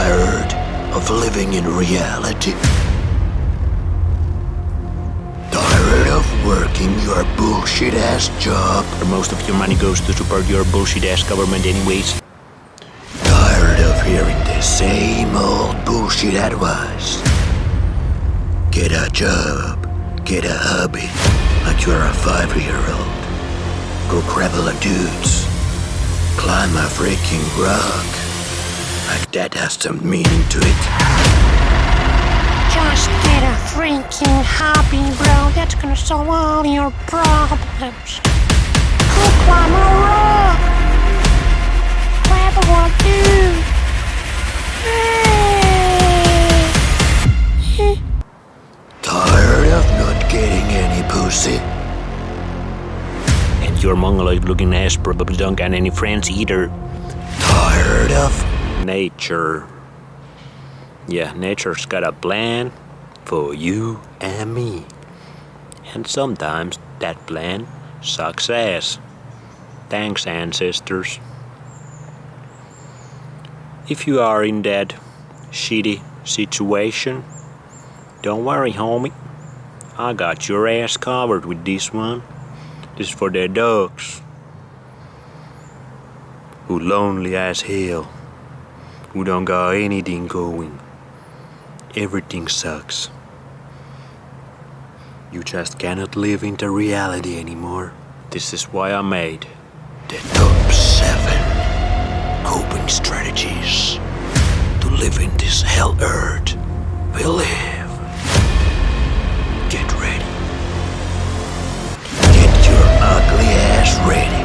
Tired of living in reality? Tired of working your bullshit-ass job? Most of your money goes to support your bullshit-ass government anyways. Tired of hearing the same old bullshit advice? Get a job, get a hobby, like you're a 5-year-old. Go grab a dudes, climb a freaking rock, like that has some meaning to it. Just get a freaking hobby, bro. That's gonna solve all your problems. Go climb a rock. Grab a dude. Tired of not getting any pussy? And your mongoloid-looking ass probably don't got any friends either. Tired of Nature. Yeah, nature's got a plan for you and me. And sometimes that plan sucks ass. Thanks, ancestors. If you are in that shitty situation, don't worry, homie. I got your ass covered with this one. This is for the dogs who lonely as hell, who don't got anything going. Everything sucks. You just cannot live into reality anymore. This is why I made the top 7 coping strategies to live in this hell earth we live. Get ready. Get your ugly ass ready,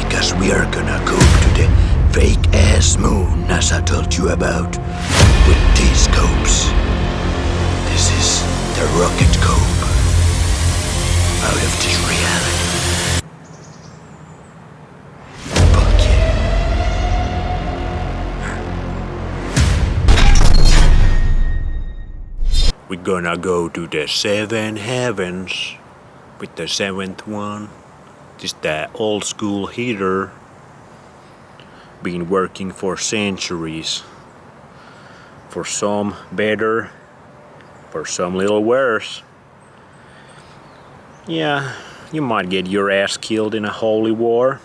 because we are gonna go to the fake ass moon as I told you about with these scopes. This is the rocket cope out of this reality. Fuck yeah. We're gonna go to the 7 heavens with the 7th one. This is the old school heater. Been working for centuries. For some better, for some little worse. Yeah, you might get your ass killed in a holy war.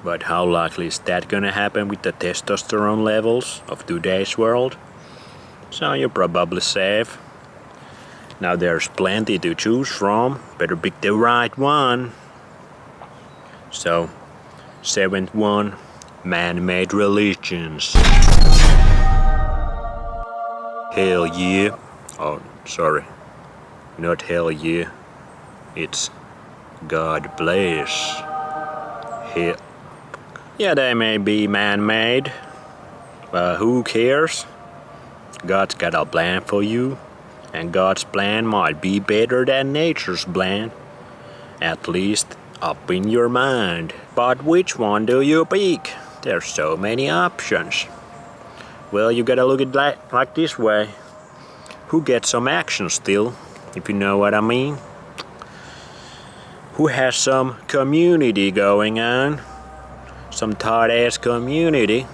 But how likely is that gonna happen with the testosterone levels of today's world? So you're probably safe. Now there's plenty to choose from. Better pick the right one. So, 7th one, man-made religions. Hell yeah. Oh, sorry. Not hell yeah. It's God bless. Hell. Yeah, they may be man-made, but who cares? God's got a plan for you, and God's plan might be better than nature's plan. At least up in your mind. But which one do you pick? There's so many options. Well, you gotta look at it like this way. Who gets some action still, if you know what I mean? Who has some community going on? Some tight-ass community?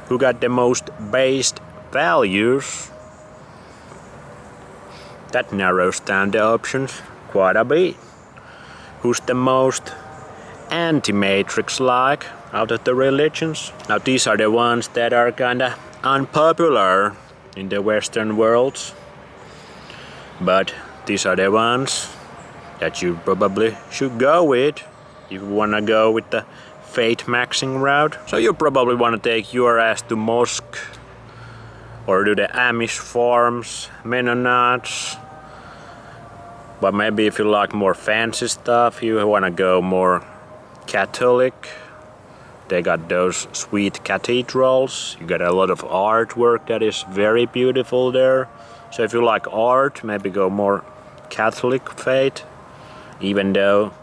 Who got the most based values? That narrows down the options quite a bit. Who's the most anti-matrix-like out of the religions? Now these are the ones that are kinda unpopular in the Western world. But these are the ones that you probably should go with if you wanna go with the faith maxing route. So you probably wanna take your ass to mosque or do the Amish farms, Mennonites. But maybe if you like more fancy stuff, you wanna go more Catholic. They got those sweet cathedrals. You got a lot of artwork that is very beautiful there. So if you like art, maybe go more Catholic faith. Even though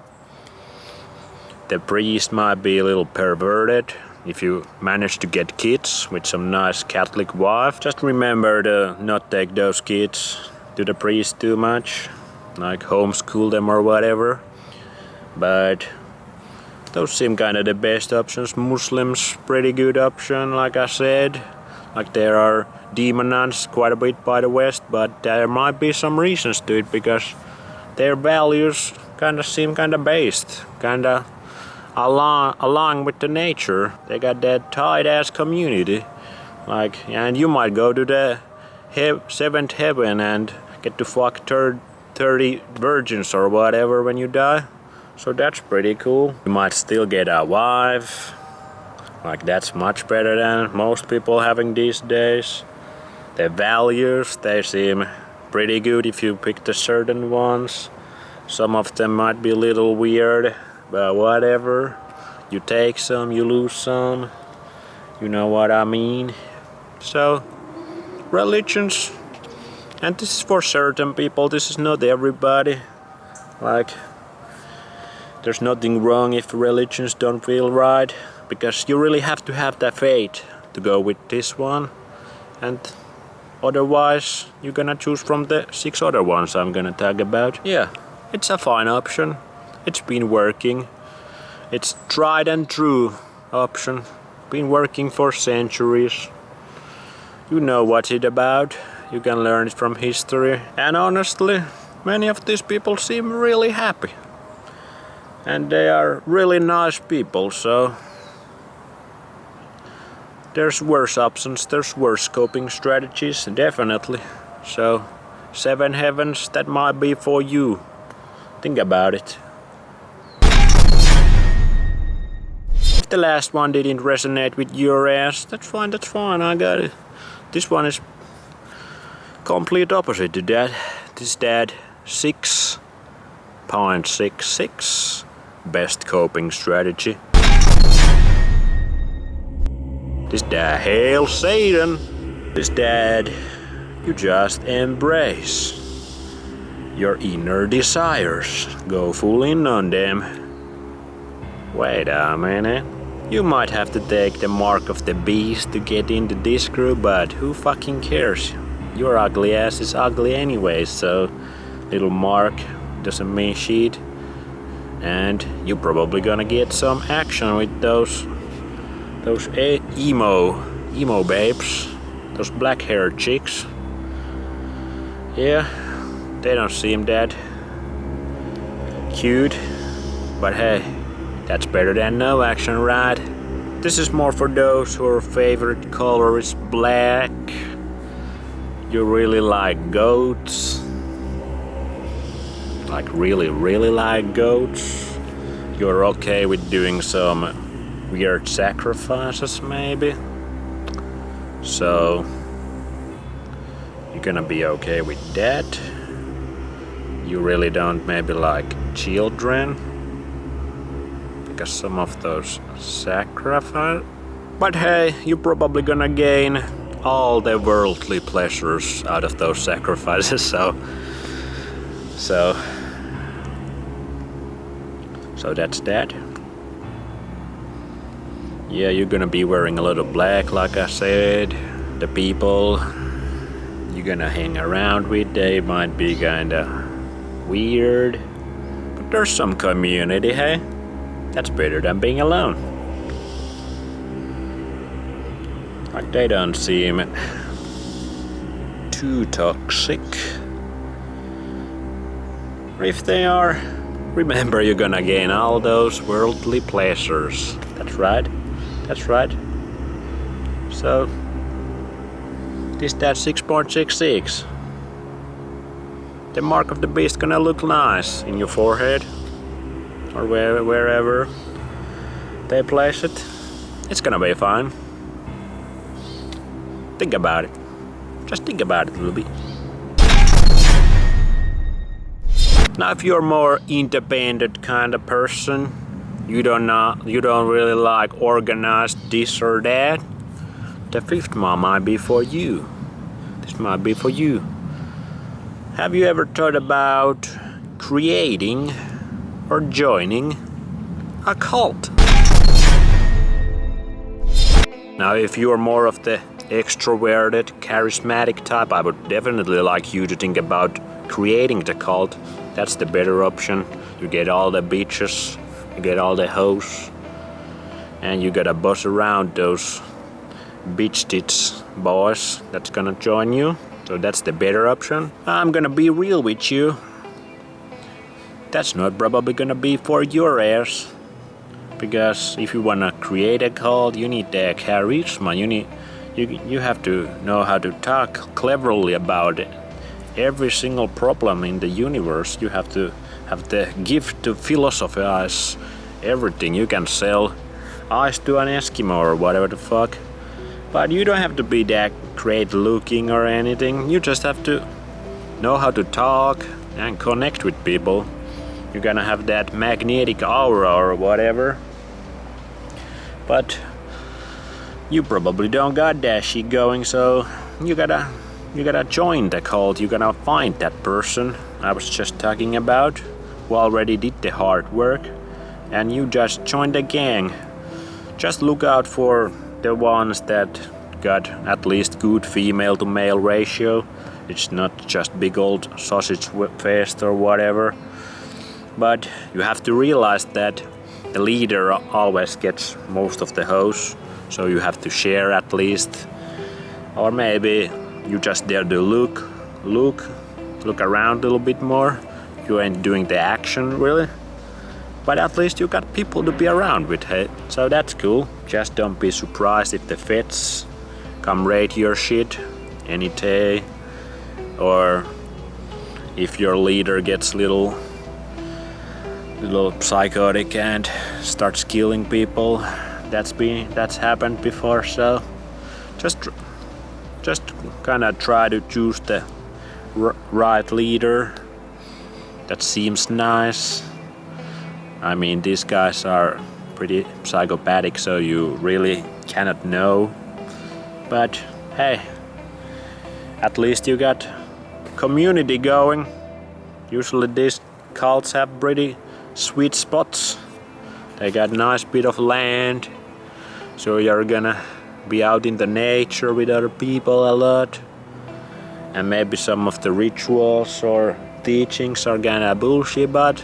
the priest might be a little perverted. If you manage to get kids with some nice Catholic wife, just remember to not take those kids to the priest too much. Like homeschool them or whatever. But Those seem kinda the best options. Muslims, pretty good option, like I said. Like there are demonized quite a bit by the West, but there might be some reasons to it because their values kinda seem kinda based, kinda along with the nature. They got that tight ass community. Like, and you might go to the seventh heaven and get to fuck 30 virgins or whatever when you die. So that's pretty cool. You might still get a wife. Like that's much better than most people having these days. Their values, they seem pretty good if you pick the certain ones. Some of them might be a little weird, but whatever. You take some, you lose some. You know what I mean? So, religions, and this is for certain people, this is not everybody. Like, there's nothing wrong if religions don't feel right, because you really have to have that faith to go with this one. And otherwise, you're gonna choose from the 6 other ones I'm gonna talk about. Yeah, it's a fine option. It's been working. It's tried and true option. Been working for centuries. You know what it's about. You can learn it from history. And honestly, many of these people seem really happy. And they are really nice people, so there's worse options, there's worse coping strategies, definitely. So, 7 heavens, that might be for you. Think about it. If the last one didn't resonate with your ass, that's fine, I got it. This one is complete opposite to that. This is that 6.66 best coping strategy. This that hail Satan. This that you just embrace your inner desires. Go full in on them. Wait a minute. You might have to take the mark of the beast to get into this group, but who fucking cares? Your ugly ass is ugly anyway, so little mark doesn't mean shit. And you're probably gonna get some action with those emo babes, those black haired chicks. Yeah, they don't seem that cute, but hey, that's better than no action, right? This is more for those whose favorite color is black. You really like goats. Like really like goats. You're okay with doing some weird sacrifices maybe. So you're gonna be okay with that. You really don't maybe like children, because some of those sacrifice. But hey, you're probably gonna gain all the worldly pleasures out of those sacrifices, so that's that. Yeah, you're gonna be wearing a lot of black, like I said. The people you're gonna hang around with, they might be kinda weird, but there's some community, hey? That's better than being alone. Like, they don't seem too toxic. If they are, remember you're gonna gain all those worldly pleasures. That's right. So, this that 6.66. The mark of the beast gonna look nice in your forehead, or wherever they place it. It's gonna be fine. Think about it. Just think about it a little bit. Now, if you're more independent kind of person, you don't really like organized this or that, the 5th one might be for you. This might be for you. Have you ever thought about creating or joining a cult? Now, if you're more of the extroverted, charismatic type, I would definitely like you to think about creating the cult. That's the better option. You get all the bitches You get all the hoes, and you gotta boss around those bitch tits boys that's gonna join you. So that's the better option. I'm gonna be real with you. That's not probably gonna be for your ass. Because if you wanna create a cult, you need the charisma. You have to know how to talk cleverly about it. Every single problem in the universe, you have to have the gift to philosophize everything. You can sell ice to an Eskimo or whatever the fuck. But you don't have to be that great looking or anything. You just have to know how to talk and connect with people. You're gonna have that magnetic aura or whatever. But you probably don't got that shit going, so you gotta join the cult. You gotta find that person I was just talking about, who already did the hard work, and you just join the gang. Just look out for the ones that got at least good female to male ratio. It's not just big old sausage fest or whatever. But you have to realize that the leader always gets most of the hoes, so you have to share at least. Or maybe you just dare to look around a little bit more. You ain't doing the action really, but at least you got people to be around with, hey? So that's cool. Just don't be surprised if the feds come raid your shit any day, or if your leader gets little psychotic and starts killing people. That's happened before, so just kind of try to choose the right leader that seems nice. I mean, these guys are pretty psychopathic, so you really cannot know. But hey, at least you got community going. Usually these cults have pretty sweet spots. They got nice bit of land, so you're gonna be out in the nature with other people a lot. And maybe some of the rituals or teachings are kinda bullshit, but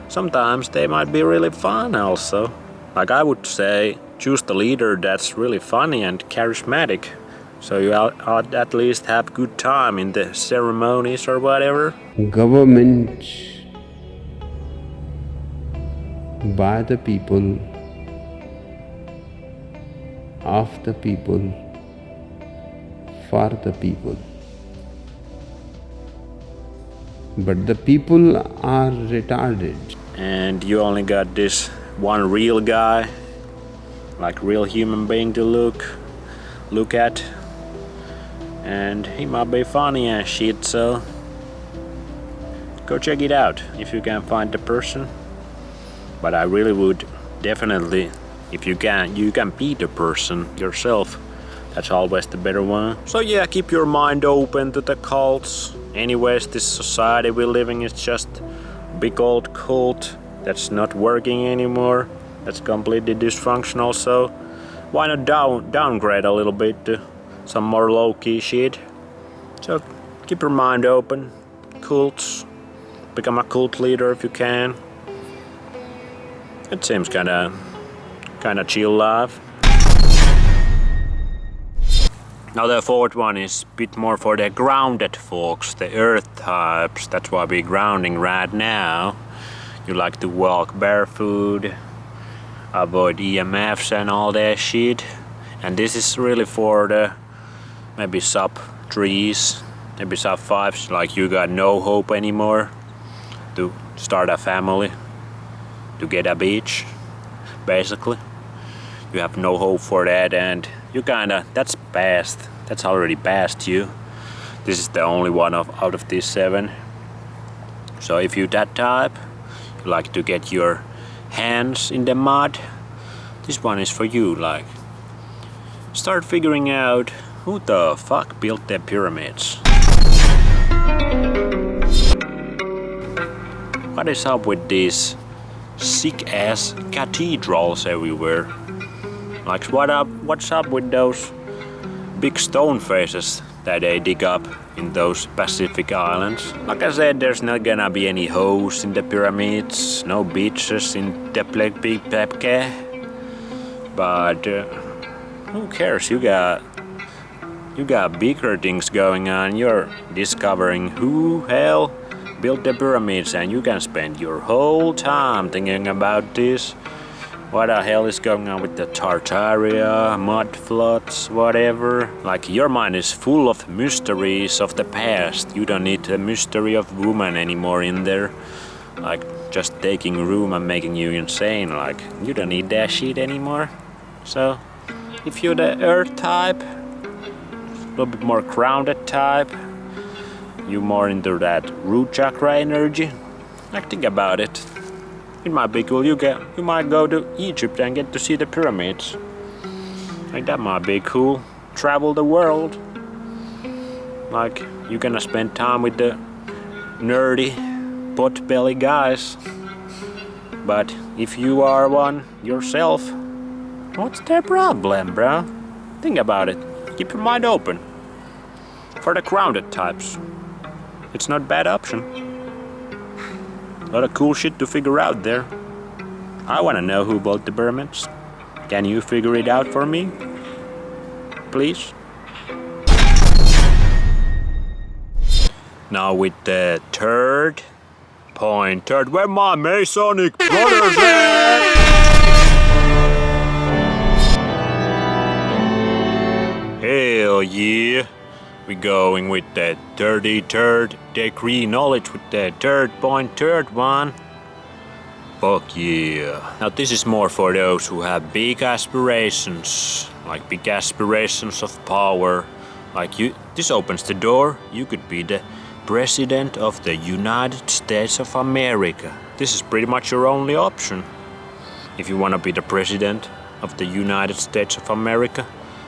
sometimes they might be really fun also. Like I would say, choose the leader that's really funny and charismatic, so you ought at least have good time in the ceremonies or whatever. Government by the people, of the people, for the people. But the people are retarded. And you only got this one real guy, like real human being to look at. And he might be funny and shit, so go check it out if you can find the person. But I really would definitely, if you can be the person yourself. That's always the better one. So yeah, keep your mind open to the cults. Anyways, this society we're living is just a big old cult that's not working anymore. That's completely dysfunctional, so why not downgrade a little bit to some more low-key shit. So keep your mind open. Cults. Become a cult leader if you can. It seems kinda chill life. Now the fourth one is a bit more for the grounded folks, the earth types. That's why we're grounding right now. You like to walk barefoot, avoid EMFs and all that shit. And this is really for the maybe sub 3s, maybe sub 5s, like you got no hope anymore to start a family, to get a bitch, basically. You have no hope for that, and you that's past. That's already past you. This is the only one out of these 7. So if you that type, you like to get your hands in the mud, this one is for you. Like, start figuring out who the fuck built the pyramids. What is up with these sick ass cathedrals everywhere? Like, what's up with those big stone faces that they dig up in those Pacific islands. Like I said, there's not gonna be any hoes in the pyramids, no beaches in Teplepepke. But who cares? You got bigger things going on. You're discovering who hell built the pyramids, and you can spend your whole time thinking about this. What the hell is going on with the Tartaria, mud floods, whatever? Like, your mind is full of mysteries of the past. You don't need the mystery of woman anymore in there. Like, just taking room and making you insane. Like, you don't need that shit anymore. So, if you're the earth type, a little bit more grounded type, you more into that root chakra energy, like, think about it. It might be cool. You might go to Egypt and get to see the pyramids. Like, that might be cool. Travel the world. Like, you're gonna spend time with the nerdy pot-belly guys. But if you are one yourself, what's the problem, bro? Think about it. Keep your mind open. For the grounded types, it's not a bad option. A lot of cool shit to figure out there. I wanna know who built the pyramids. Can you figure it out for me? Please? Now with the third point. Where my Masonic brothers at? Hell yeah. We're going with the 33rd degree knowledge with the third one. Fuck yeah. Now this is more for those who have big aspirations. Like, big aspirations of power. Like, this opens the door. You could be the President of the United States of America. This is pretty much your only option. If you wanna be the President of the United States of America.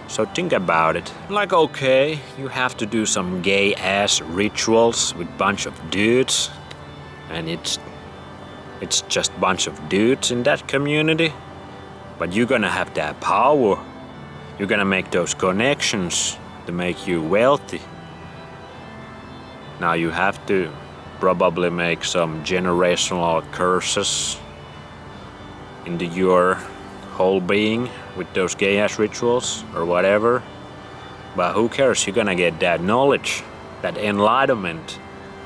So think about it. Like, okay, you have to do some gay ass rituals with bunch of dudes, and it's just bunch of dudes in that community. But you're gonna have that power. You're gonna make those connections to make you wealthy. Now you have to probably make some generational curses into your whole being with those gay ass rituals or whatever. But who cares? You're gonna get that knowledge, that enlightenment.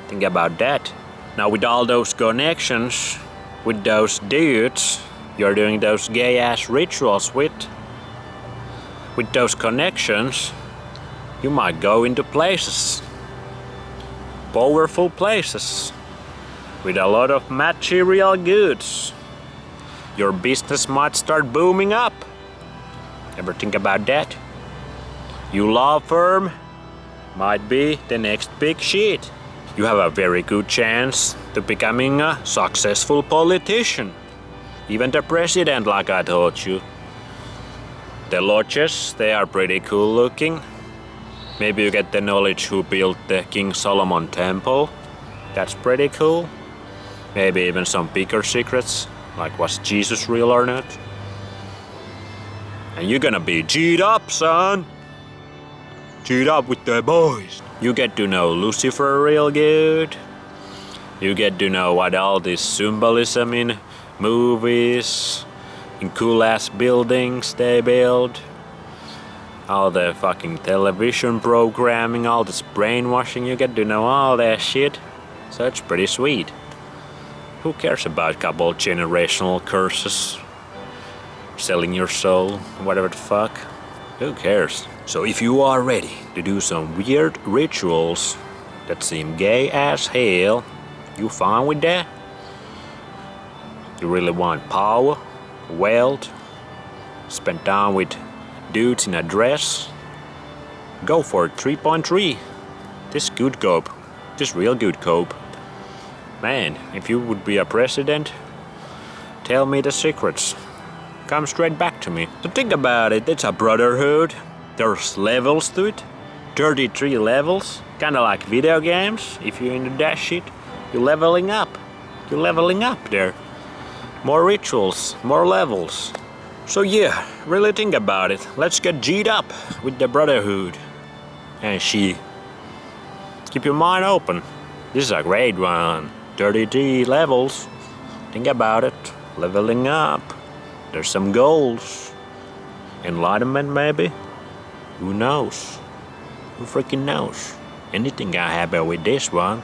Think about that. Now with all those connections with those dudes you're doing those gay ass rituals with those connections, you might go into places, powerful places, with a lot of material goods. Your business might start booming up. Ever think about that? Your law firm might be the next big shit. You have a very good chance to becoming a successful politician. Even the president, like I told you. The lodges, they are pretty cool looking. Maybe you get the knowledge who built the King Solomon temple. That's pretty cool. Maybe even some bigger secrets, like was Jesus real or not? And you're gonna be G'd up, son. G'd up with the boys. You get to know Lucifer real good. You get to know what all this symbolism in movies, in cool ass buildings they build. All the fucking television programming, all this brainwashing, you get to know all that shit. So it's pretty sweet. Who cares about a couple generational curses? Selling your soul, whatever the fuck. Who cares? So if you are ready to do some weird rituals that seem gay as hell, you fine with that? You really want power, wealth, spend time with dudes in a dress? Go for it, 3.3. This good cope. This real good cope. Man, if you would be a president, tell me the secrets. Come straight back to me. So think about it, it's a brotherhood. There's levels to it. 33 levels. Kinda like video games. If you're into that shit, you're leveling up. You're leveling up there. More rituals, more levels. So yeah, really think about it. Let's get G'd up with the brotherhood. and she. Keep your mind open. This is a great one. 30D levels. Think about it. Leveling up. There's some goals. Enlightenment maybe? Who knows? Who freaking knows? Anything can happen with this one.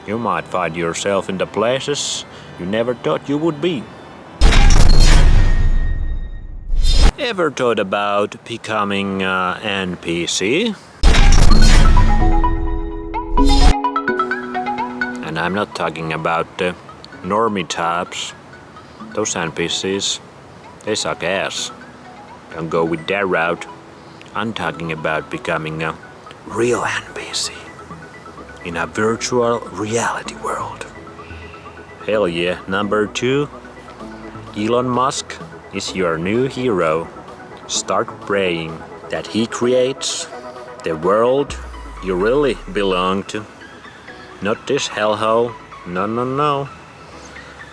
You might find yourself in the places you never thought you would be. Ever thought about becoming an NPC? And I'm not talking about the normie types. Those NPCs, they suck ass. Don't go with that route. I'm talking about becoming a real NPC in a virtual reality world. Hell yeah. Number 2, Elon Musk is your new hero. Start praying that he creates the world you really belong to. Not this hellhole. No.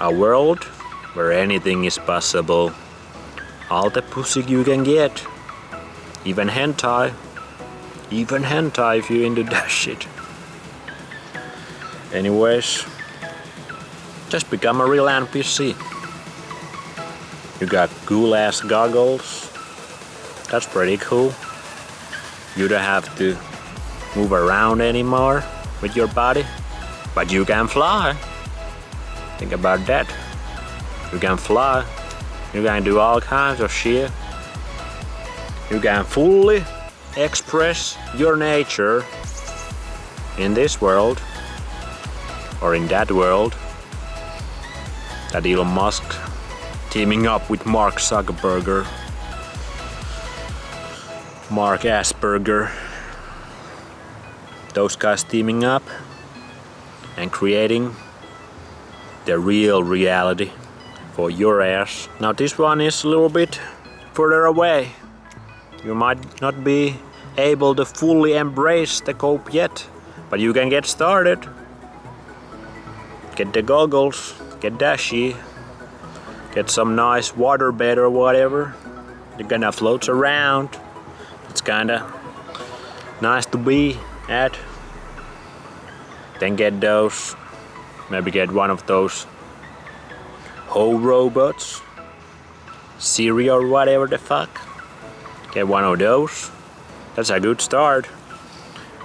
A world where anything is possible. All the pussy you can get. Even hentai. Even hentai if you're into that shit. Anyways, just become a real NPC. You got cool ass goggles. That's pretty cool. You don't have to move around anymore with your body, but you can fly. Think about that. You can fly. You can do all kinds of shit. You can fully express your nature in this world or in that world that Elon Musk teaming up with Mark Zuckerberg, Mark Asperger, those guys teaming up and creating the real reality for your ass. Now this one is a little bit further away. You might not be able to fully embrace the cope yet, but you can get started. Get the goggles, get that shit, get some nice waterbed or whatever. You're gonna float around. It's kinda nice to be at. Then get those, maybe get one of those hoe robots, Siri or whatever the fuck. Get one of those. That's a good start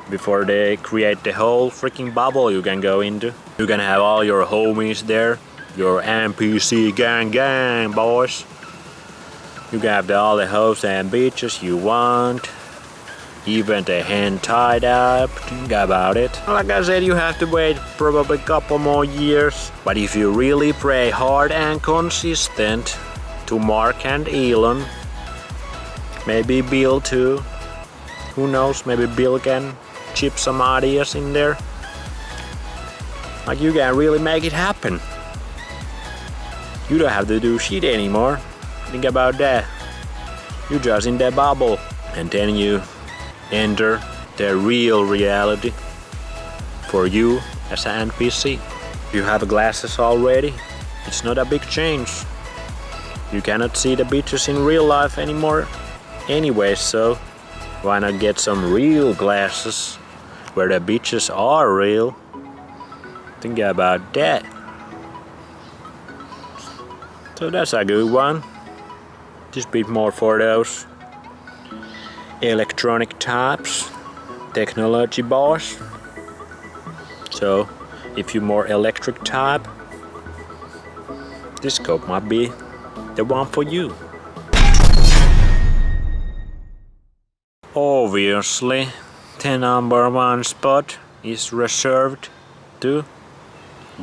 before they create the whole freaking bubble you can go into. You can have all your homies there, your NPC gang boys. You can have all the hoes and bitches you want, even the hentai up. Think about it. Like I said, you have to wait probably a couple more years. But if you really pray hard and consistent to Mark and Elon, maybe Bill too. Who knows, maybe Bill can chip some ideas in there. Like you can really make it happen. You don't have to do shit anymore. Think about that. You just in that bubble. And then you enter the real reality for you as an NPC. You have glasses already. It's not a big change. You cannot see the bitches in real life anymore anyway, so why not get some real glasses where the bitches are real? Think about that. So that's a good one. Just bit more for those electronic types, technology boys. So if you're more electric type, this scope might be the one for you. Obviously, the number 1 spot is reserved to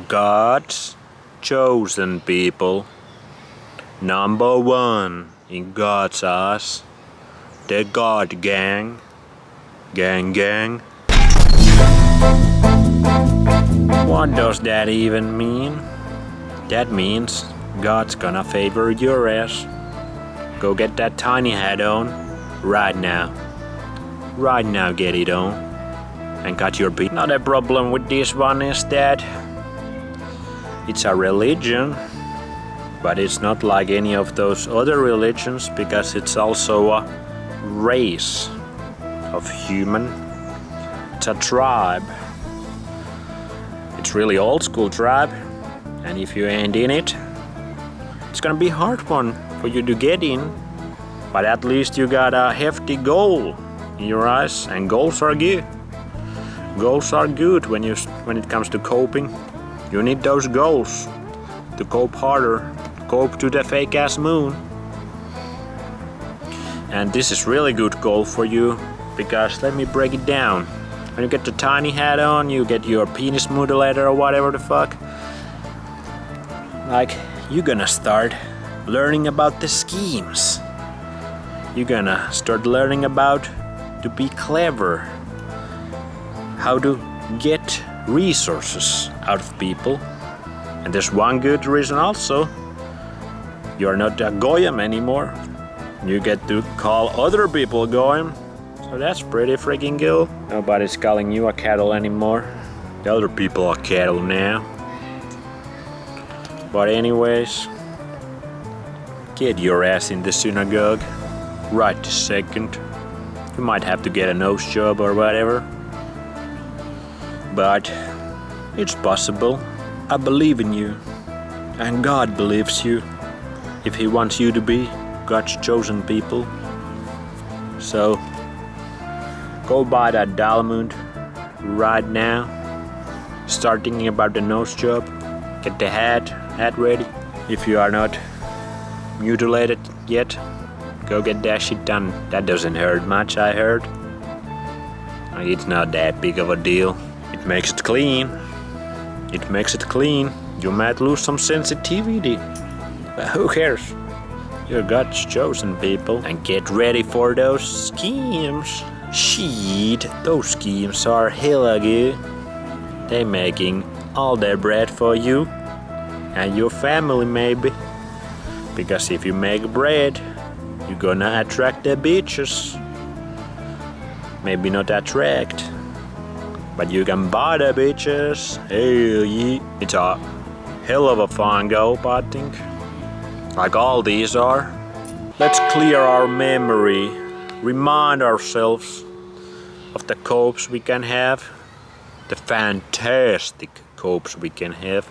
God's chosen people. Number 1 in God's eyes, the God gang. Gang. What does that even mean? That means God's gonna favor your ass. Go get that tiny hat on right now. Right now, get it on and cut your beat. Now the problem with this one is that it's a religion, but it's not like any of those other religions because it's also a race. of human. It's a tribe. It's really old school tribe, and if you ain't in it, it's gonna be a hard one for you to get in. But at least you got a hefty goal in your eyes, and goals are good. Goals are good when it comes to coping. You need those goals to cope harder, cope to the fake ass moon. And this is really good goal for you, because let me break it down. When you get the tiny hat on, you get your penis mutilator or whatever the fuck. Like, you're gonna start learning about the schemes. You're gonna start learning about to be clever, how to get resources out of people. And there's one good reason also. You're not a goyim anymore. You get to call other people goyim. So that's pretty freaking cool. Nobody's calling you a cattle anymore. The other people are cattle now. But anyways, get your ass in the synagogue right this second. You might have to get a nose job or whatever. But it's possible. I believe in you. And God believes you. If He wants you to be God's chosen people. So go buy that Dalmund right now. Start thinking about the nose job. Get the hat ready. If you are not mutilated yet, go get that shit done. That doesn't hurt much, I heard. It's not that big of a deal. It makes it clean. It makes it clean. You might lose some sensitivity. But who cares? You're God's chosen people. And get ready for those schemes. Shit, those schemes are hella good. They're making all their bread for you. And your family maybe. Because if you make bread, you're gonna attract the bitches. Maybe not attract, but you can buy the bitches. Hell yeah. It's a hell of a fun go, I think. Like all these are. Let's clear our memory. Remind ourselves of the copes we can have. The fantastic copes we can have.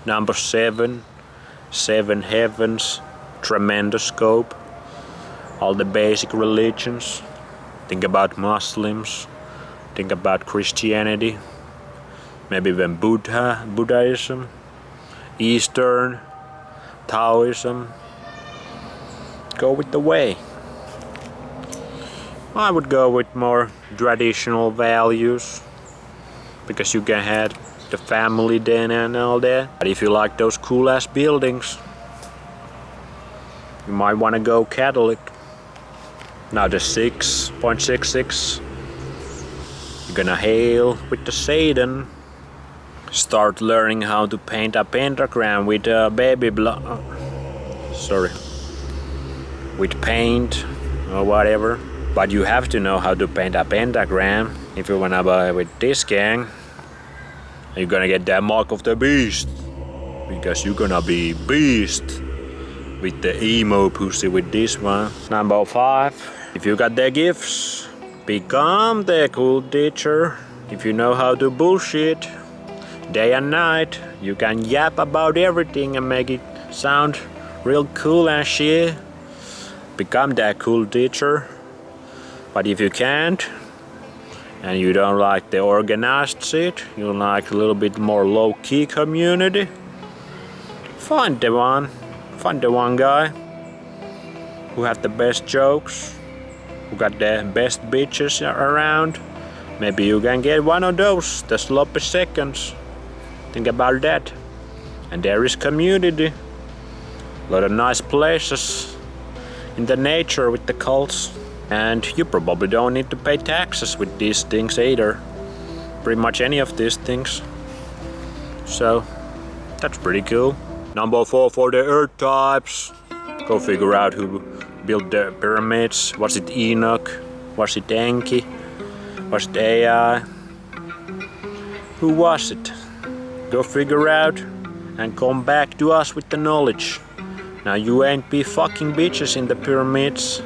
Number 7. 7 heavens. Tremendous cope. All the basic religions. Think about Muslims. Think about Christianity. Maybe even Buddhism. Eastern. Taoism. Go with the way. I would go with more traditional values. Because you can have the family then and all that. But if you like those cool ass buildings, you might want to go Catholic. Now the 6.66. You're gonna hail with the Satan. Start learning how to paint a pentagram with baby blood. With paint or whatever. But you have to know how to paint a pentagram if you wanna buy with this gang. You're gonna get that mark of the beast. Because you're gonna be beast with the emo pussy with this one. Number 5. If you got the gifts, become the cool teacher. If you know how to bullshit day and night, you can yap about everything and make it sound real cool and shit. Become that cool teacher. But if you can't, and you don't like the organized shit, you like a little bit more low-key community, find the one guy who had the best jokes, who got the best bitches around. Maybe you can get one of those, the sloppy seconds. Think about that. And there is community. A lot of nice places in the nature with the cults. And you probably don't need to pay taxes with these things either. Pretty much any of these things. So, that's pretty cool. Number 4 for the earth types. Go figure out who built the pyramids. Was it Enoch? Was it Enki? Was it AI? Who was it? Go figure out and come back to us with the knowledge. Now you ain't be fucking bitches in the pyramids.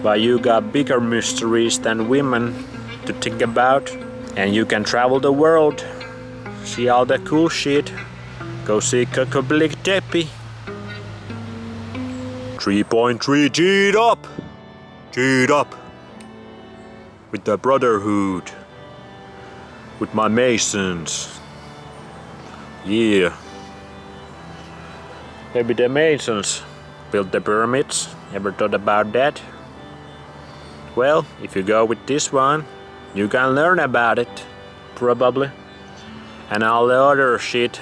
But you got bigger mysteries than women to think about. And you can travel the world, see all the cool shit. Go see Cocoblick Deppy. 3.3 G'd up! G'd up! With the Brotherhood. With my Masons. Yeah. Maybe the Masons built the pyramids. Ever thought about that? Well, if you go with this one, you can learn about it. Probably. And all the other shit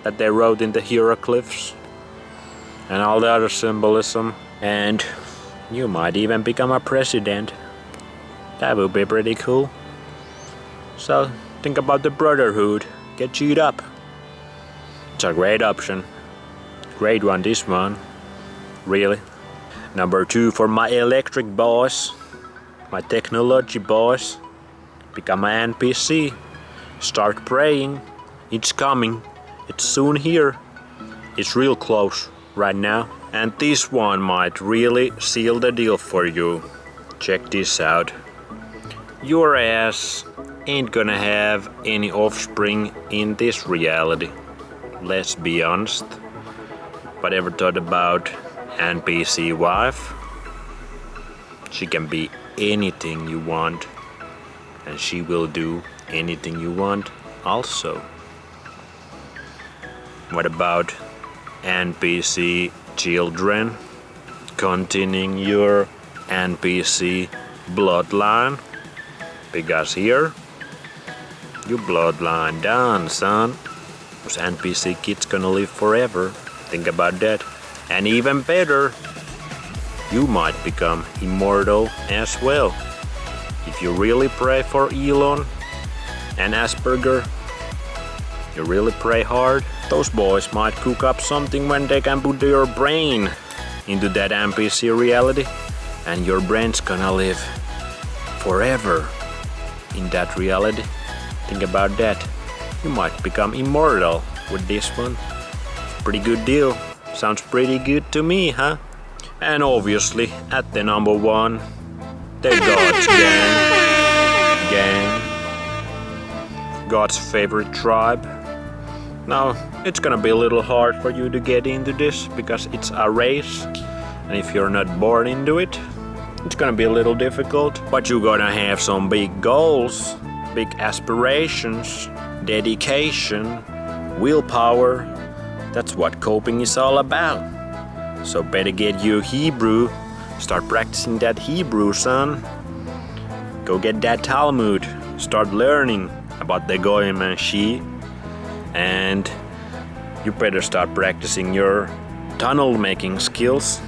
that they wrote in the hieroglyphs. And all the other symbolism. And you might even become a president. That would be pretty cool. So think about the Brotherhood. Get G'd up. It's a great option. Great one, this one. Really. Number 2 for my electric boys. My technology boys. Become an NPC. Start praying. It's coming. It's soon here. It's real close right now. And this one might really seal the deal for you. Check this out. Your ass ain't gonna have any offspring in this reality. Let's be honest. But ever thought about NPC wife? She can be anything you want. And she will do anything you want also. What about NPC children? Continuing your NPC bloodline? Because here, your bloodline done, son. Those NPC kids gonna live forever. Think about that. And even better, you might become immortal as well. If you really pray for Elon and Asperger, you really pray hard, those boys might cook up something when they can put your brain into that NPC reality, and your brain's gonna live forever in that reality. Think about that. You might become immortal with this one. Pretty good deal. Sounds pretty good to me, huh? And obviously, at the number 1, the God's gang. God's favorite tribe. Now, it's gonna be a little hard for you to get into this because it's a race. And if you're not born into it, it's gonna be a little difficult. But you're gonna have some big goals, big aspirations, dedication, willpower. That's what coping is all about. So better get you Hebrew. Start practicing that Hebrew, son. Go get that Talmud. Start learning about the Goyim and She. And you better start practicing your tunnel making skills.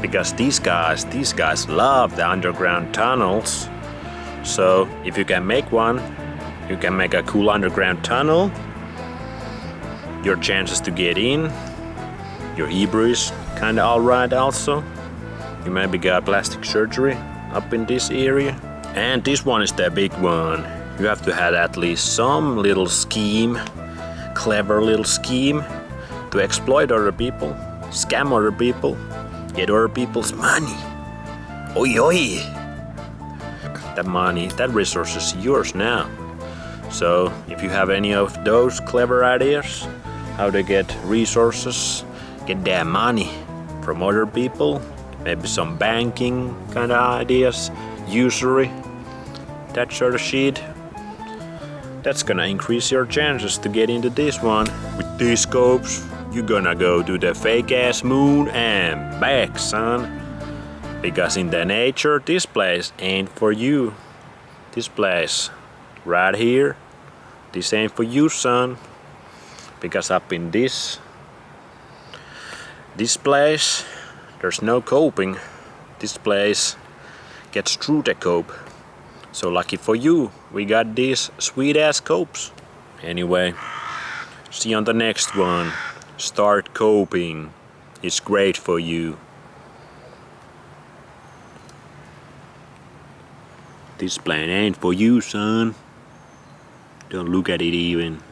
Because these guys love the underground tunnels. So if you can make one, you can make a cool underground tunnel. Your chances to get in. Your Hebrew is kinda alright also. You maybe got plastic surgery up in this area. And this one is the big one. You have to have at least some little scheme, clever little scheme to exploit other people, scam other people, get other people's money. Oi oi! That money, that resource is yours now. So if you have any of those clever ideas, how to get resources, get that money from other people, maybe some banking kind of ideas, usury, that sort of shit, that's gonna increase your chances to get into this one. With these scopes, you're gonna go to the fake ass moon and back, son. Because in the nature, this place ain't for you. This place, right here, this ain't for you, son. Because up in this place, there's no coping. This place gets through the cope. So lucky for you, we got these sweet ass copes. Anyway, see you on the next one. Start coping. It's great for you. This plan ain't for you, son. Don't look at it even.